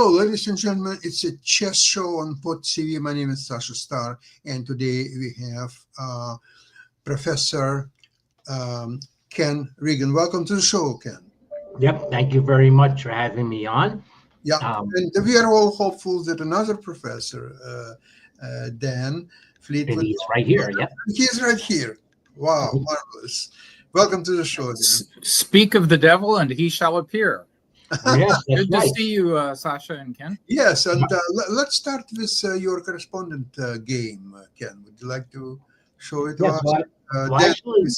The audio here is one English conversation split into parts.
Hello, ladies and gentlemen. It's a chess show on Pod TV. My name is Sasha Star, and today we have Professor Ken Regan. Welcome to the show, Ken. Yep, thank you very much for having me on. Yeah, and we are all hopeful that another professor, Dan Fleetwood, And he's right here. Yep, he's right here. Wow, marvelous! Welcome to the show, Dan. Speak of the devil, and he shall appear. yes, Good right. to see you, Sasha and Ken. Yes, and let's start with your correspondent game, Ken. Would you like to show it to Yes, us? well, actually,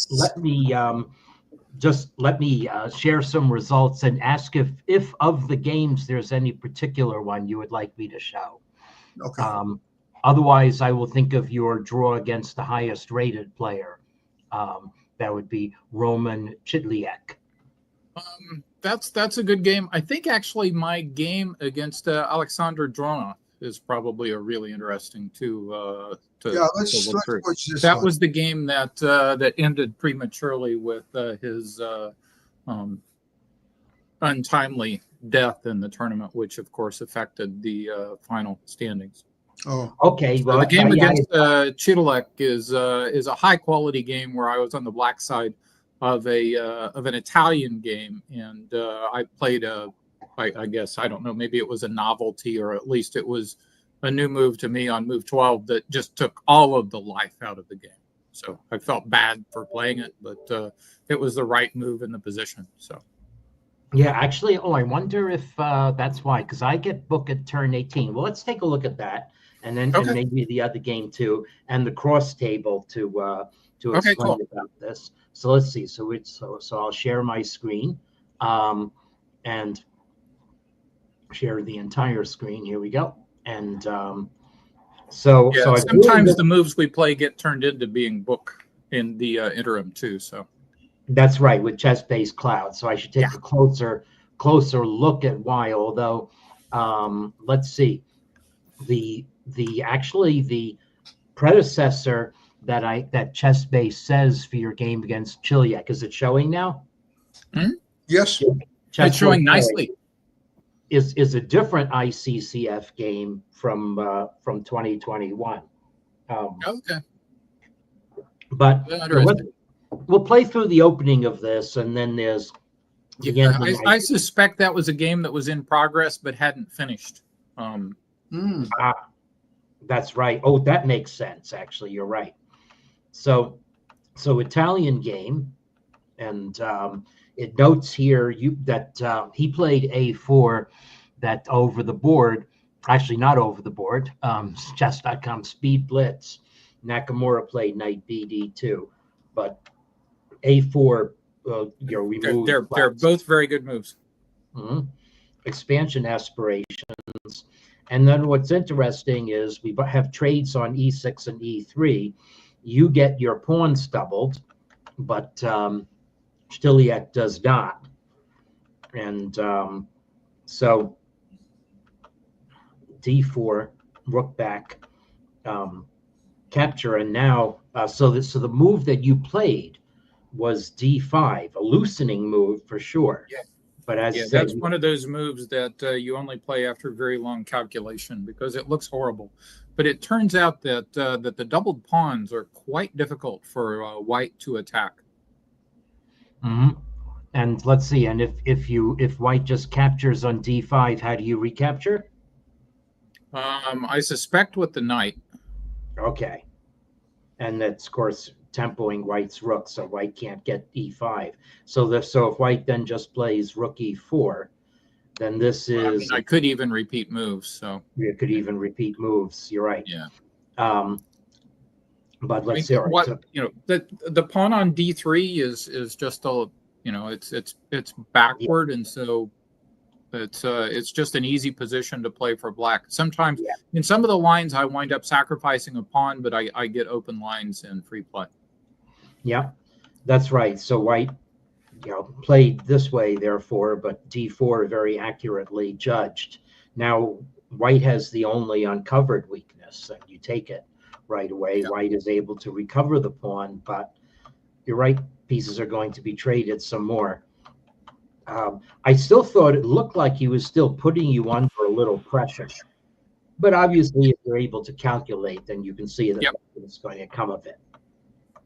let me share some results and ask if of the games there's any particular one you would like me to show. Okay. Otherwise, I will think of your draw against the highest rated player. That would be Roman Chidliak. That's a good game. I think actually my game against Alexander Dronov is probably a really interesting let's watch this. That was the game that ended prematurely with his untimely death in the tournament, which of course affected the final standings. Oh, okay. Well, the game against Chidliak is a high quality game where I was on the black side of an Italian game, and I played I guess, I don't know, maybe it was a novelty, or at least it was a new move to me on move 12 that just took all of the life out of the game. So I felt bad for playing it, but it was the right move in the position. So yeah, actually, I wonder if that's why, because I get booked at turn 18. Well, let's take a look at that, and then and maybe the other game too, and the cross table to explain about this. So let's see. So I'll share my screen, and share the entire screen. Here we go. And sometimes the moves we play get turned into being book in the interim too. So that's right, with chess-based cloud. So I should take a closer look at why. Although, let's see, the predecessor that chess-based says for your game against Chiliak, is it showing now? Mm-hmm. Yes, it's showing nicely. Is a different ICCF game from 2021. Okay. But we'll play through the opening of this, and then there's the ending. I suspect that was a game that was in progress but hadn't finished. That's right. Oh, that makes sense. Actually, you're right. So Italian game, and it notes here that he played A4, that over the board, actually not over the board, chess.com speed blitz. Nakamura played knight BD2, but A4, removed. They're both very good moves. Mm-hmm. Expansion aspirations. And then what's interesting is we have trades on E6 and E3. You get your pawns doubled, but Chiliak does not. And so D4, rook back, capture, and now so the move that you played was D5, a loosening move for sure. Yeah. But that's one of those moves that you only play after very long calculation because it looks horrible. But it turns out that the doubled pawns are quite difficult for white to attack. Mm-hmm. And let's see. And if white just captures on D5, how do you recapture? I suspect with the knight. Okay. And that's, of course, tempoing white's rook, so white can't get E5. So if white then just plays rook E4, then this is... I could even repeat moves. So you could even repeat moves. You're right. Yeah. But let's see. The pawn on D3 is just it's backward, and so it's just an easy position to play for black. Sometimes in some of the lines I wind up sacrificing a pawn, but I get open lines in free play. Yeah, that's right. So white, played this way, therefore, but D4 very accurately judged. Now white has the only uncovered weakness, and you take it right away. Yeah. White is able to recover the pawn, but you're right, pieces are going to be traded some more. I still thought it looked like he was still putting you under a little pressure. But obviously, if you're able to calculate, then you can see that Yep. it's going to come of it.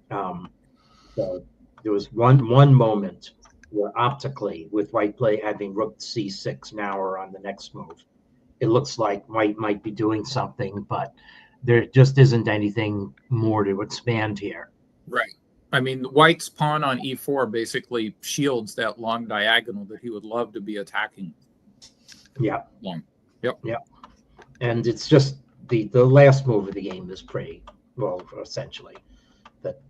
So there was one moment where optically, with white play having rook c6 now or on the next move, it looks like white might be doing something, but there just isn't anything more to expand here. Right. I mean, white's pawn on e4 basically shields that long diagonal that he would love to be attacking. Yeah. Long. Yep. Yeah. And it's just the last move of the game is pretty, well, essentially, that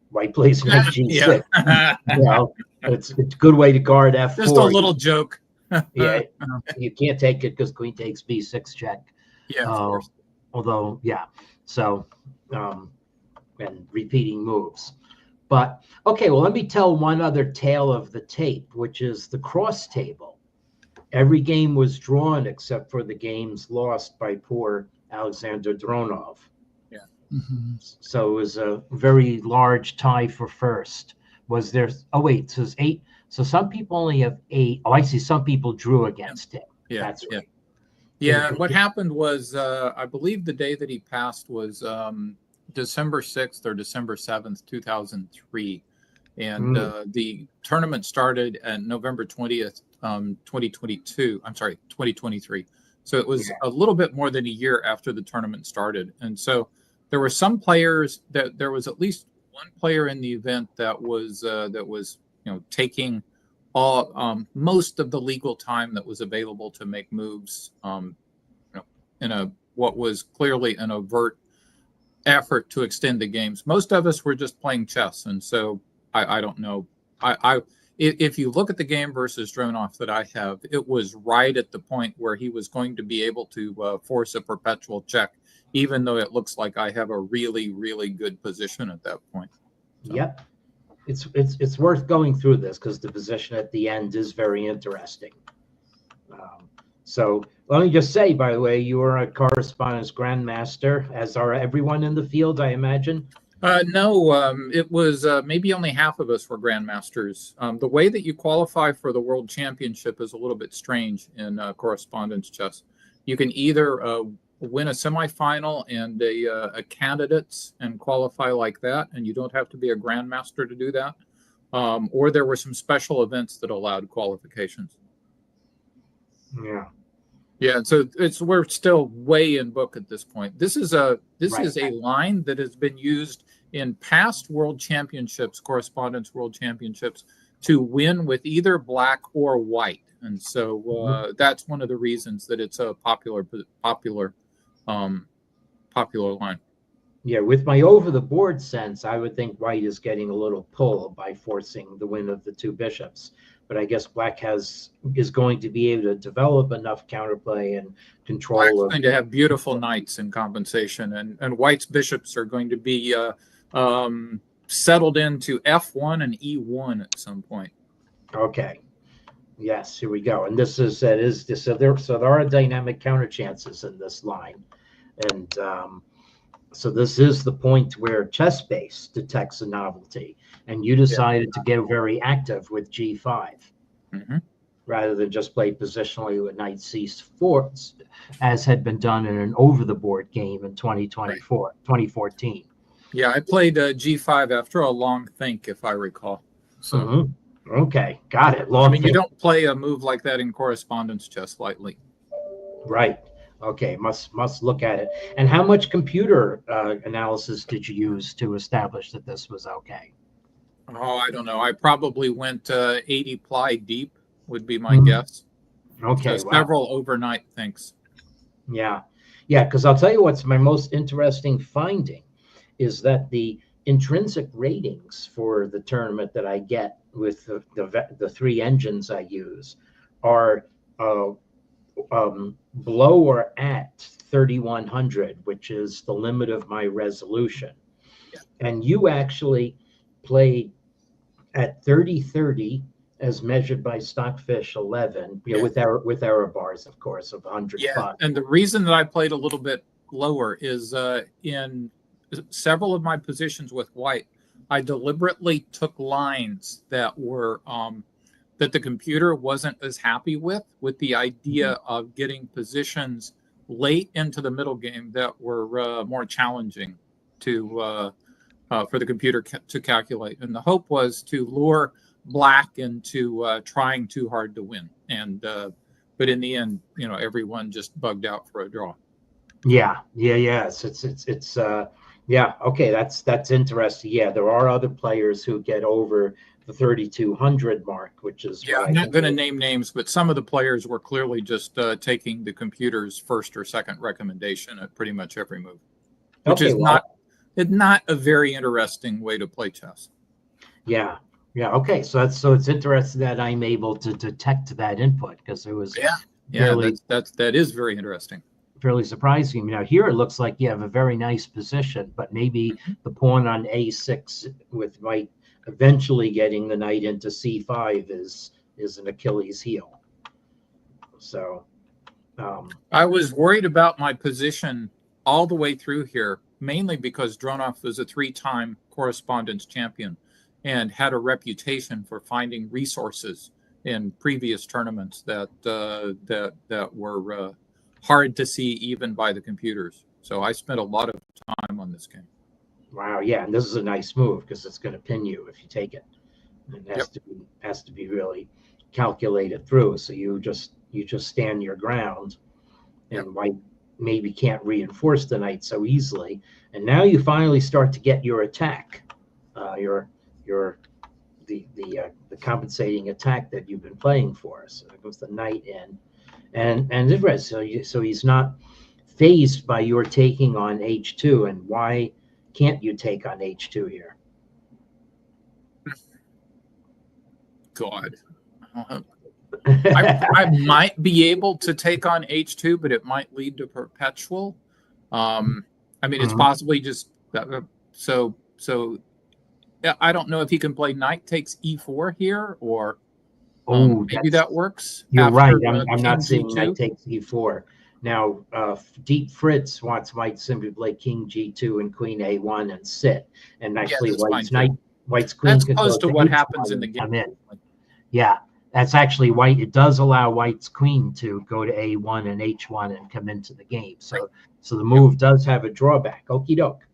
white plays knight g6. Yeah. You know, it's a good way to guard f4. Just a little joke. Yeah, you can't take it because queen takes b6 check. Yeah, of course. Although, yeah. So, and repeating moves. But, okay, well, let me tell one other tale of the tape, which is the cross table. Every game was drawn except for the games lost by poor Alexander Dronov. Yeah. Mhm. So it was a very large tie for first. Was there? Oh wait, so it's 8. So some people only have 8. Oh, I see. Some people drew against him. Yeah. That's right. Yeah. What happened was, I believe the day that he passed was December 6th or December 7th, 2003. And the tournament started at November 20th, 2022. I'm sorry, 2023. So it was a little bit more than a year after the tournament started. And so there were some players that there was at least one player in the event that was taking all most of the legal time that was available to make moves in a what was clearly an overt effort to extend the games. Most of us were just playing chess, and so I don't know. If you look at the game versus Dronov that I have, it was right at the point where he was going to be able to force a perpetual check, even though it looks like I have a really, really good position at that point. So. Yep. It's worth going through this because the position at the end is very interesting. So let me just say, by the way, you are a correspondence grandmaster, as are everyone in the field, I imagine. No, it was maybe only half of us were grandmasters. The way that you qualify for the world championship is a little bit strange in correspondence chess. You can either win a semifinal and a candidates and qualify like that, and you don't have to be a grandmaster to do that. Or there were some special events that allowed qualifications. Yeah. Yeah, so we're still way in book at this point. This is a line that has been used in past world championships, correspondence world championships, to win with either black or white, and so that's one of the reasons that it's a popular line. Yeah, with my over-the-board sense, I would think white is getting a little pull by forcing the win of the two bishops. But I guess black is going to be able to develop enough counterplay and control. Black's going to have beautiful knights in compensation, and white's bishops are going to be settled into F1 and E1 at some point. Okay. Yes, here we go. And this is so there are dynamic counter chances in this line, and so this is the point where ChessBase detects a novelty, and you decided to get very active with G5 rather than just play positionally with knight C4, as had been done in an over-the-board game in 2014. Yeah, I played G5 after a long think, if I recall. So, okay, got it. you don't play a move like that in correspondence chess lightly. Right. Okay, must look at it. And how much computer analysis did you use to establish that this was okay? Oh, I don't know. I probably went 80 ply deep would be my guess. Okay, so several overnight thinks. Yeah, because I'll tell you what's my most interesting finding is that the intrinsic ratings for the tournament that I get with the three engines I use are below or at 3100, which is the limit of my resolution. Yeah. And you actually played at 3030 as measured by Stockfish 11, with error bars, of course, of 100. Yeah, and the reason that I played a little bit lower is in several of my positions with white, I deliberately took lines that were that the computer wasn't as happy with the idea of getting positions late into the middle game that were more challenging to for the computer to calculate. And the hope was to lure black into trying too hard to win. And but in the end, everyone just bugged out for a draw. Yeah. It's yeah. Okay, that's interesting. Yeah, there are other players who get over the 3,200 mark, which is yeah. I'm not going to name names, but some of the players were clearly just taking the computer's first or second recommendation at pretty much every move, which is not a very interesting way to play chess. Yeah. Okay, so it's interesting that I'm able to detect that input, because it was that is very interesting. Fairly surprising. Now here it looks like you have a very nice position, but maybe the pawn on A6 with white eventually getting the knight into C5 is an Achilles heel. So I was worried about my position all the way through here, mainly because Dronov was a 3-time correspondence champion and had a reputation for finding resources in previous tournaments that were hard to see even by the computers. So I spent a lot of time on this game. Wow, yeah, and this is a nice move because it's going to pin you if you take it. It has to be really calculated through. So you just stand your ground, and white maybe can't reinforce the knight so easily. And now you finally start to get your attack, the compensating attack that you've been playing for. So there goes the knight in. And it's red. So he's not phased by your taking on H2. And why can't you take on H2 here? God, I might be able to take on H2, but it might lead to perpetual. I mean, it's possibly just so. I don't know if he can play knight takes E4 here, or maybe that works. You're right. I'm not seeing knight takes E4. Now, Deep Fritz wants white simply play king G2 and queen A1 and sit. And actually, white's queen that's could close go to what happens in the game. Come in. Yeah, that's actually white. It does allow white's queen to go to A1 and H1 and come into the game. So the move does have a drawback. Okie doke.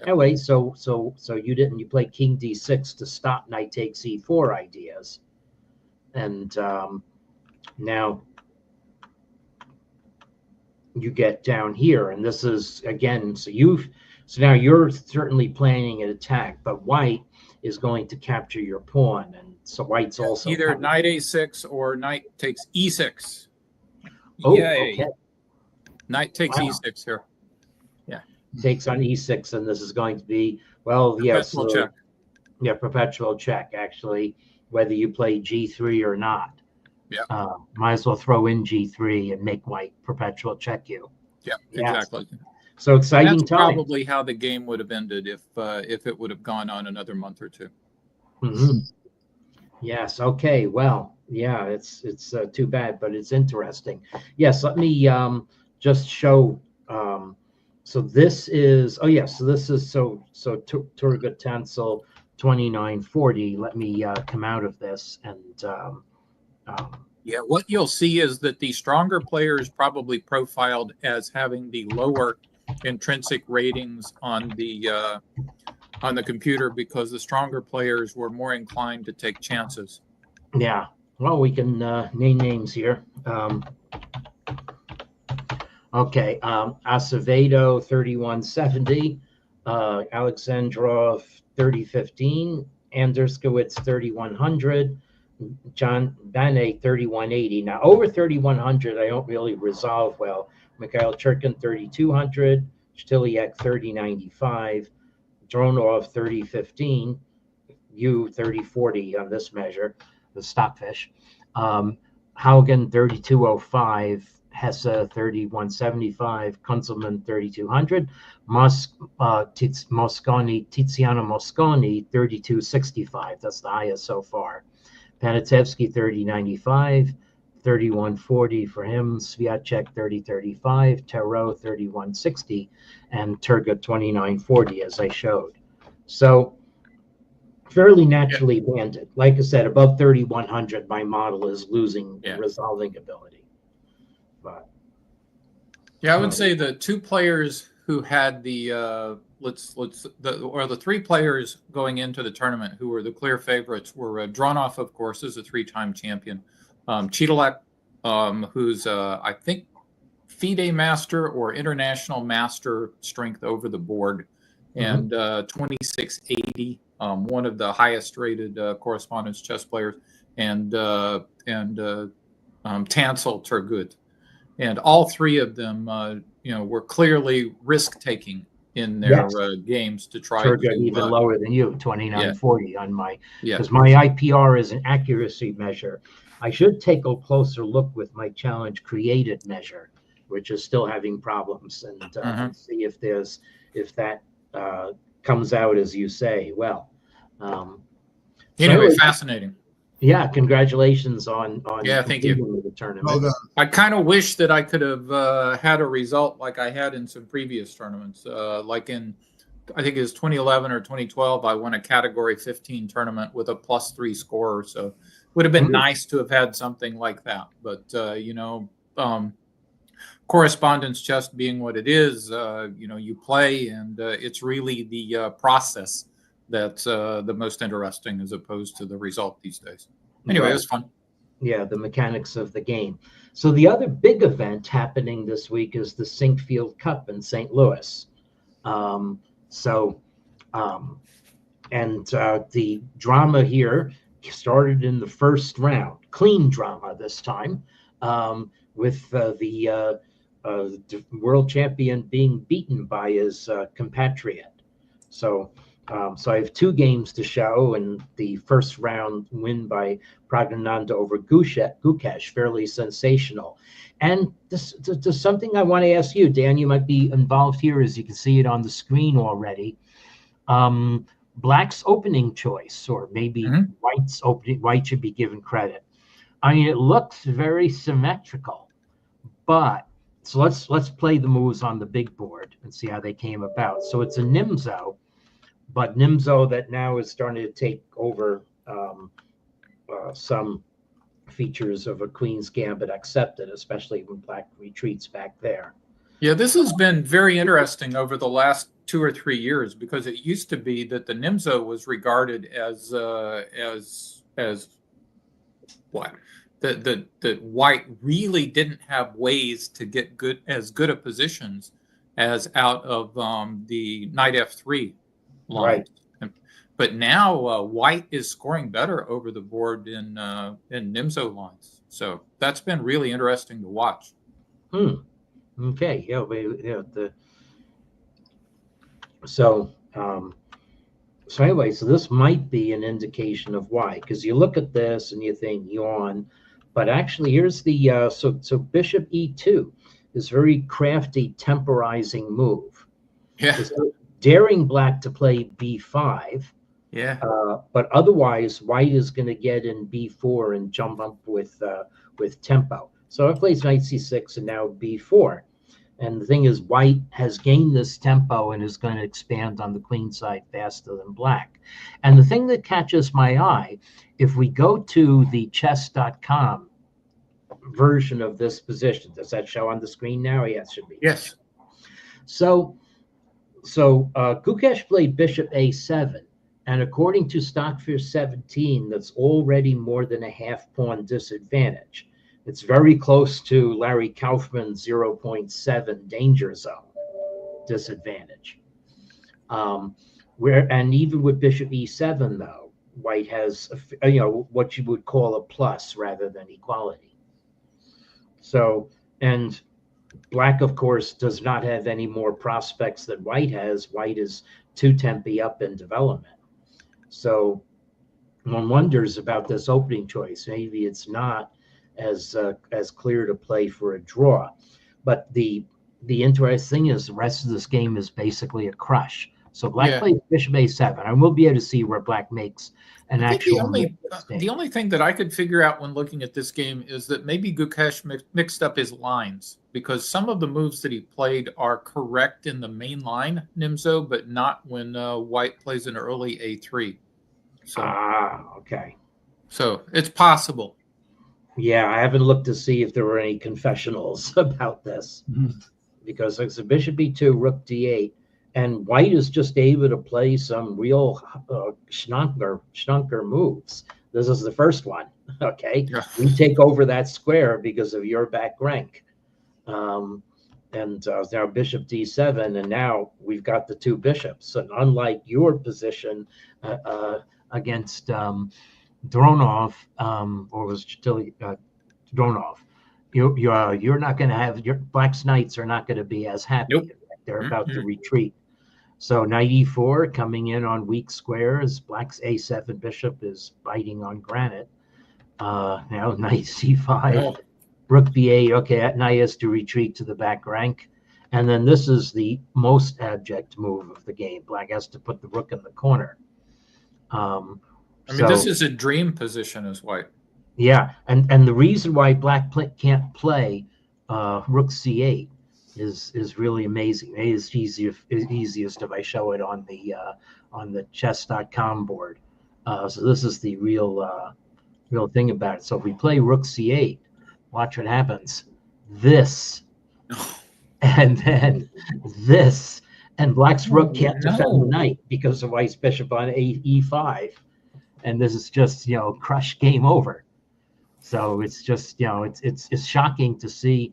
Anyway, so you play king D6 to stop knight takes E4 ideas. And now you get down here, and this is again. So now you're certainly planning an attack, but white is going to capture your pawn, and so white's also either knight A6 or knight takes E6. Oh, yay. Okay. Knight takes E6 here. Yeah, takes on E6, and this is going to be perpetual check. Yeah, perpetual check. Actually, whether you play G3 or not. Yeah. Might as well throw in G3 and make white perpetual check you. Yeah, exactly. So exciting That's time. Probably how the game would have ended if it would have gone on another month or two. Mm-hmm. Yes. Okay. Well, yeah, it's too bad, but it's interesting. Yes. Let me just show. So this is. Oh yes. So this is so Turgut Tencel 2940. Let me come out of this and. What you'll see is that the stronger players probably profiled as having the lower intrinsic ratings on the computer because the stronger players were more inclined to take chances. Yeah. Well, we can name names here. Okay. Acevedo 3170, Alexandrov 3015, Anderskowitz 3100. John Banet 3180. Now over 3100, I don't really resolve well. Mikhail Churkin 3200, Shtiliak 3095, Dronov 3015, you 3040 on this measure, the stockfish. Haugen 3205, Hesse 3175, Kunzelman 3200, Tiziano Mosconi 3265. That's the highest so far. Panatevsky 3095, 3140 for him, Sviatchek 3035, Tarot 3160, and Turgut 2940, as I showed. So fairly naturally banded. Like I said, above 3,100, my model is losing resolving ability. But I would say the two players who had the the three players going into the tournament who were the clear favorites were Dronoff, of course, is a three-time champion. Cheetalek, who's I think FIDE master or international master strength over the board, and 2680, one of the highest rated correspondence chess players, and Tansel Turgut. And all three of them, were clearly risk-taking in their games to try Turgut to even lower than you, 2940 on my, because my IPR is an accuracy measure. I should take a closer look with my challenge created measure, which is still having problems, and see if that comes out as you say. Well, anyway, fascinating. Yeah, congratulations on thank you. The tournament. Well done. I kind of wish that I could have had a result like I had in some previous tournaments. Like in, I think it was 2011 or 2012, I won a Category 15 tournament with a +3 score. So it would have been nice to have had something like that. But, correspondence chess being what it is, you play, and it's really the process that's the most interesting as opposed to the result these days. Anyway, it was fun. Yeah, the mechanics of the game. So the other big event happening this week is the Sinkfield Cup in St. Louis. The drama here started in the first round, clean drama this time, with the world champion being beaten by his compatriot. So I have two games to show, and the first round win by Pragnananda over Gukesh, fairly sensational. And this something I want to ask you, Dan. You might be involved here, as you can see it on the screen already. Black's opening choice, or maybe White's opening. White should be given credit. I mean, it looks very symmetrical, but so let's play the moves on the big board and see how they came about. So it's a Nimzo. But Nimzo that now is starting to take over some features of a Queen's Gambit accepted, especially when Black retreats back there. Yeah, this has been very interesting over the last 2 or 3 years, because it used to be that the Nimzo was regarded as what? That White really didn't have ways to get as good a positions as out of the Knight F3 line. Right. But now White is scoring better over the board in Nimzo lines. So that's been really interesting to watch. Okay. So anyway, so this might be an indication of why, because you look at this and you think yawn, but actually here's the so Bishop E2 is very crafty temporizing move. Yeah. Daring Black to play B5. Yeah. But otherwise, White is going to get in B4 and jump up with tempo. So it plays Knight C6 and now B4. And the thing is, White has gained this tempo and is going to expand on the queen side faster than Black. And the thing that catches my eye, if we go to the chess.com version of this position, does that show on the screen now? Yes, it should be. Yes. So Gukesh played Bishop A7, and according to Stockfish 17, that's already more than a half pawn disadvantage. It's very close to Larry Kaufman's 0.7 danger zone disadvantage. And even with Bishop E7, though, White has what you would call a plus rather than equality. So, and Black, of course, does not have any more prospects than White has. White is 2 tempi up in development. So one wonders about this opening choice. Maybe it's not as clear to play for a draw. But the interesting thing is the rest of this game is basically a crush. So Black plays Bishop A7, and we'll be able to see where Black makes an actual mistake. The only thing that I could figure out when looking at this game is that maybe Gukesh mixed up his lines, because some of the moves that he played are correct in the main line Nimzo, but not when White plays an early A3. So, Okay. so it's possible. Yeah, I haven't looked to see if there were any confessionals about this, because it's a bishop b2, rook d8, and white is just able to play some real schnunker moves. This is the first one. Okay, Yeah. we take over that square because of your back rank, and now bishop d7, and now we've got the two bishops. And unlike your position against Dronov, or was still Dronov, you're not going to have your Black's knights are not going to be as happy. Nope. They're about to retreat. So knight e4 coming in on weak squares. Black's a7 bishop is biting on granite. Now knight c5, Oh. rook b8. Okay, that knight has to retreat to the back rank. And then this is the most abject move of the game. Black has to put the rook in the corner. I mean, this is a dream position as white. Yeah, and the reason why Black can't play rook c8 is really amazing. It is easiest if I show it on the chess.com board. So this is the real thing about it. So if we play rook c8, watch what happens. This, and then this, and Black's rook can't defend the knight because of white's bishop on e5, and this is just crush, game over. So it's just it's shocking to see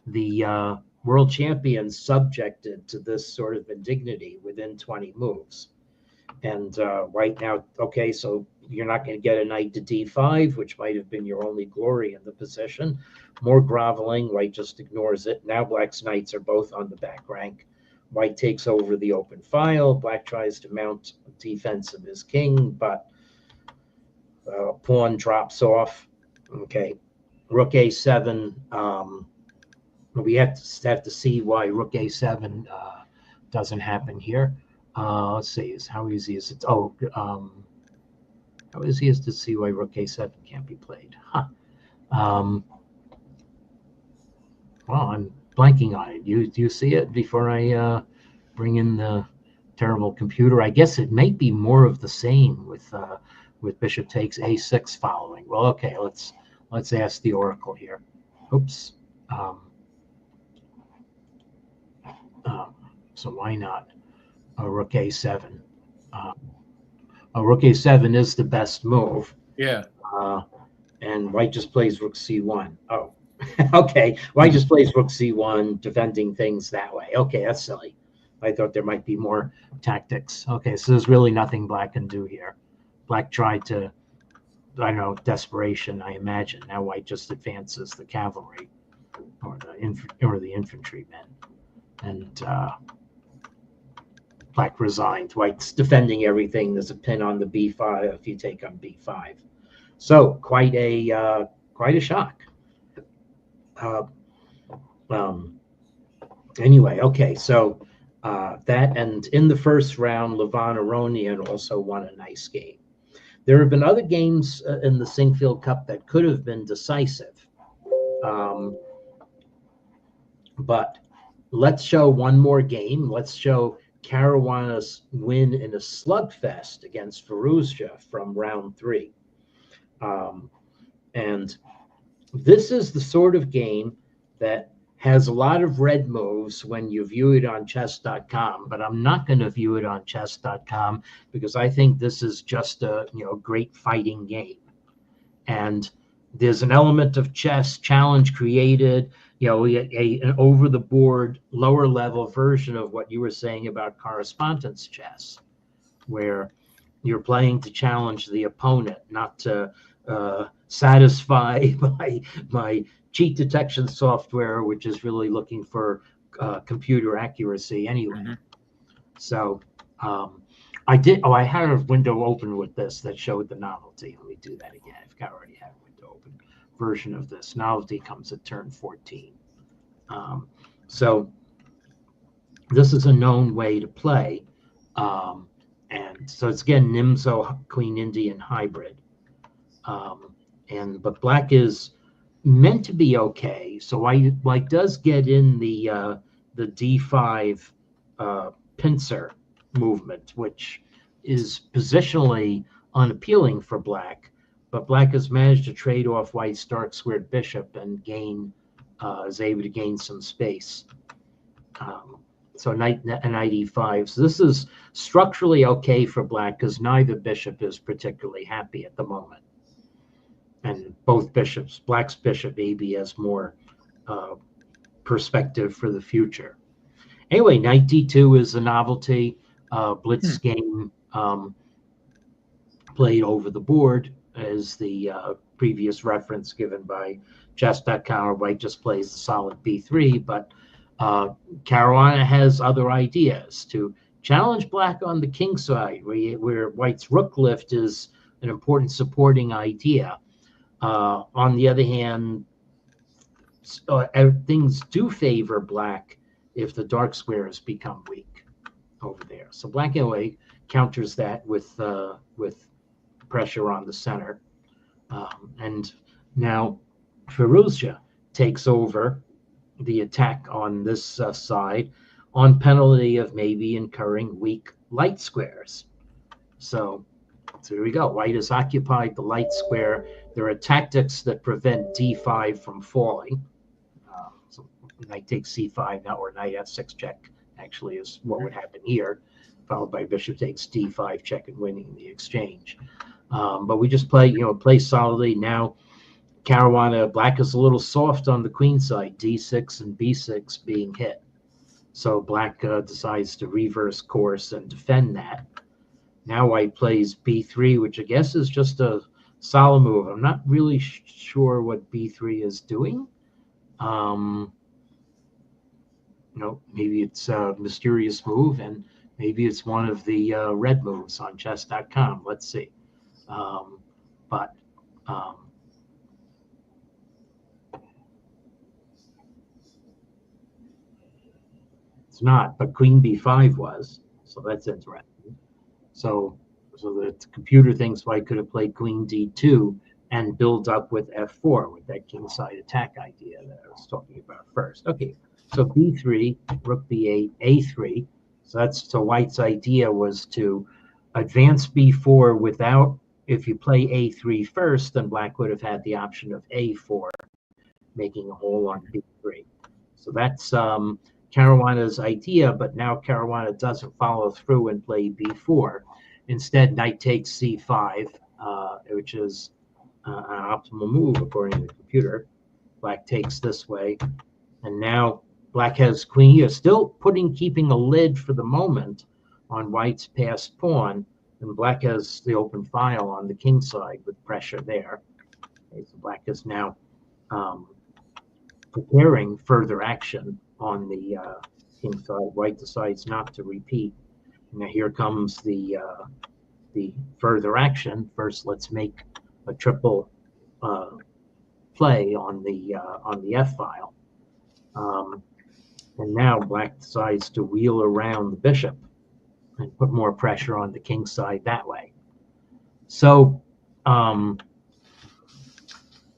the world champion subjected to this sort of indignity within 20 moves. And right now, okay, so you're not going to get a knight to d5, which might have been your only glory in the position. More groveling. White just ignores it. Now Black's knights are both on the back rank. White takes over the open file. Black tries to mount defense of his king, but pawn drops off. Okay, rook a7. We have to see why rook a7 doesn't happen here. Let's see, how easy is it? How easy is it to see why rook a7 can't be played? Well, I'm blanking on it. Do you see it before I bring in the terrible computer? I guess it may be more of the same with bishop takes a6 following. Well, okay, let's ask the oracle here. Oops. So why not rook a7? Rook a7 is the best move. Yeah. And white just plays rook c1. Oh, okay. White just plays rook c1, defending things that way. Okay, that's silly. I thought there might be more tactics. Okay, so there's really nothing Black can do here. Black tried to, I don't know, desperation, I imagine. Now white just advances the cavalry or the infantrymen. And Black resigned. White's defending everything. There's a pin on the b5 if you take on b5. So quite a shock. Anyway, okay. So that, and in the first round, Levon Aronian also won a nice game. There have been other games in the Singfield Cup that could have been decisive, but let's show one more game. Let's show Caruana's win in a slugfest against Firouzja from round 3. And this is the sort of game that has a lot of red moves when you view it on chess.com, but I'm not going to view it on chess.com because I think this is just a great fighting game. And there's an element of chess challenge created, an over-the-board, lower-level version of what you were saying about correspondence chess, where you're playing to challenge the opponent, not to satisfy my cheat detection software, which is really looking for computer accuracy anyway. Mm-hmm. So I had a window open with this that showed the novelty. Let me do that again. I already have a window open version of this. Novelty comes at turn 14. So this is a known way to play. And so it's again Nimzo Queen Indian hybrid. But Black is meant to be okay. So White does get in the d5 pincer movement, which is positionally unappealing for black, but black has managed to trade off white's dark squared bishop and is able to gain some space. So knight e5. So this is structurally okay for black because neither bishop is particularly happy at the moment. And both bishops, black's bishop maybe has more perspective for the future. Anyway, knight d2 is a novelty blitz game played over the board, as the previous reference given by chess.com, where white just plays the solid b3, but Caruana has other ideas to challenge black on the king side, where white's rook lift is an important supporting idea. On the other hand, things do favor black if the dark squares become weak over there. So black anyway counters that with pressure on the center. And now Firouzja takes over the attack on this side on penalty of maybe incurring weak light squares. So here we go. White has occupied the light square. There are tactics that prevent d5 from falling. So knight takes c5 now, or knight f6 check actually is what would happen here, followed by bishop takes d5 check and winning the exchange. But we just play solidly. Now Caruana, black is a little soft on the queen side, d6 and b6 being hit. So black decides to reverse course and defend that. Now white plays b3, which I guess is just a solid move. I'm not really sure what b3 is doing. Maybe it's a mysterious move, and maybe it's one of the red moves on chess.com. Let's see. It's not, but queen b5 was, so that's interesting. So the computer thinks white could have played queen d2 and build up with f4 with that kingside attack idea that I was talking about first. Okay, so b3, rook b8, a3. So white's idea was to advance b4 without, if you play a3 first, then black would have had the option of a4, making a hole on b3. So that's Caruana's idea, but now Caruana doesn't follow through and play b4. Instead, knight takes c5, which is an optimal move according to the computer. Black takes this way, and now black has queen here, still keeping a lid for the moment on white's passed pawn, and black has the open file on the king side with pressure there. Okay, so black is now preparing further action on the king side. White decides not to repeat. Now here comes the further action. First, let's make a triple play on the f file, and now black decides to wheel around the bishop and put more pressure on the king side that way. So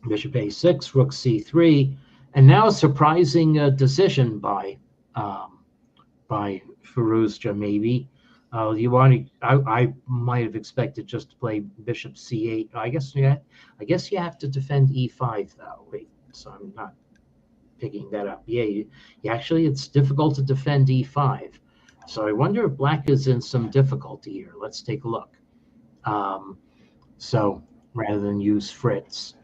bishop a6, rook c3, and now a surprising decision by Firouzja maybe. I might have expected just to play bishop c8. I guess you have to defend e5 though. Wait, so I'm not picking that up. Yeah, actually it's difficult to defend e5. So I wonder if black is in some difficulty here. Let's take a look. So rather than use Fritz,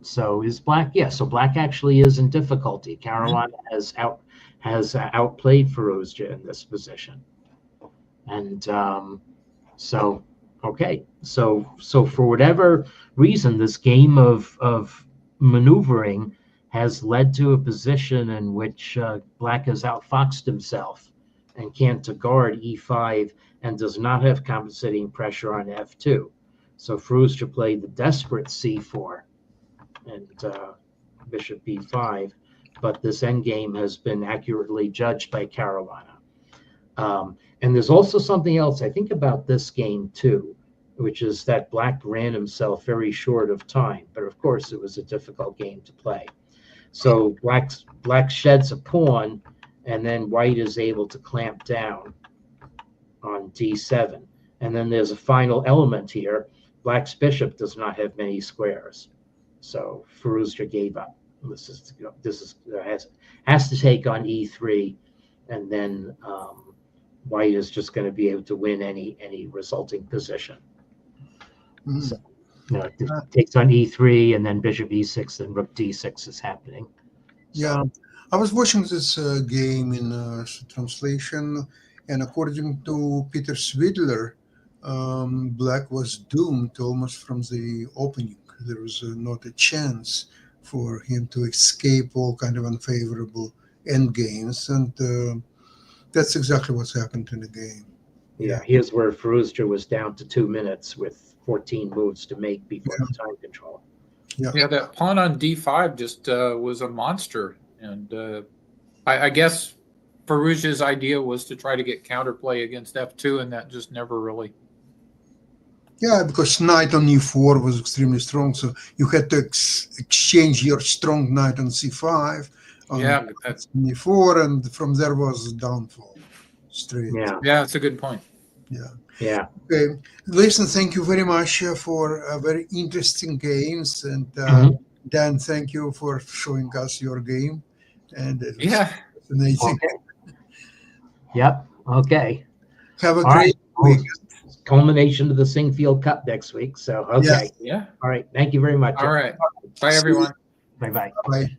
so is black? Yeah, so black actually is in difficulty. Caruana has outplayed Firouzja in this position, and so for whatever reason, this game of maneuvering has led to a position in which black has outfoxed himself and can't guard e5 and does not have compensating pressure on f2. So Firouzja played the desperate c4 and bishop b5, but this endgame has been accurately judged by Caruana. And there's also something else I think about this game too, which is that black ran himself very short of time, but of course it was a difficult game to play. So black sheds a pawn, and then white is able to clamp down on d7. And then there's a final element here. Black's bishop does not have many squares, so Firouzja gave up. This has to take on e3, and then White is just going to be able to win any resulting position. Mm. So, it takes on e3, and then bishop e6, and rook d6 is happening. Yeah, I was watching this game in translation, and according to Peter Swidler, Black was doomed almost from the opening. There was not a chance for him to escape all kind of unfavorable end games, and that's exactly what's happened in the game. Yeah, here's where Firouzja was down to 2 minutes with 14 moves to make before the time control. Yeah, that pawn on d5 just was a monster. And I guess Firouzja's idea was to try to get counterplay against f2, and that just never really... Yeah, because knight on e4 was extremely strong, so you had to exchange your strong knight on c5 on e4, and from there was downfall straight. Yeah, that's a good point. Yeah. Okay, listen, thank you very much for very interesting games, and Dan, thank you for showing us your game, and it was fascinating. Okay. Yep. Okay. Have a great week. Culmination of the Singfield Cup next week. So okay. Yeah. All right. Thank you very much. All right. Bye, everyone. Bye-bye. Bye.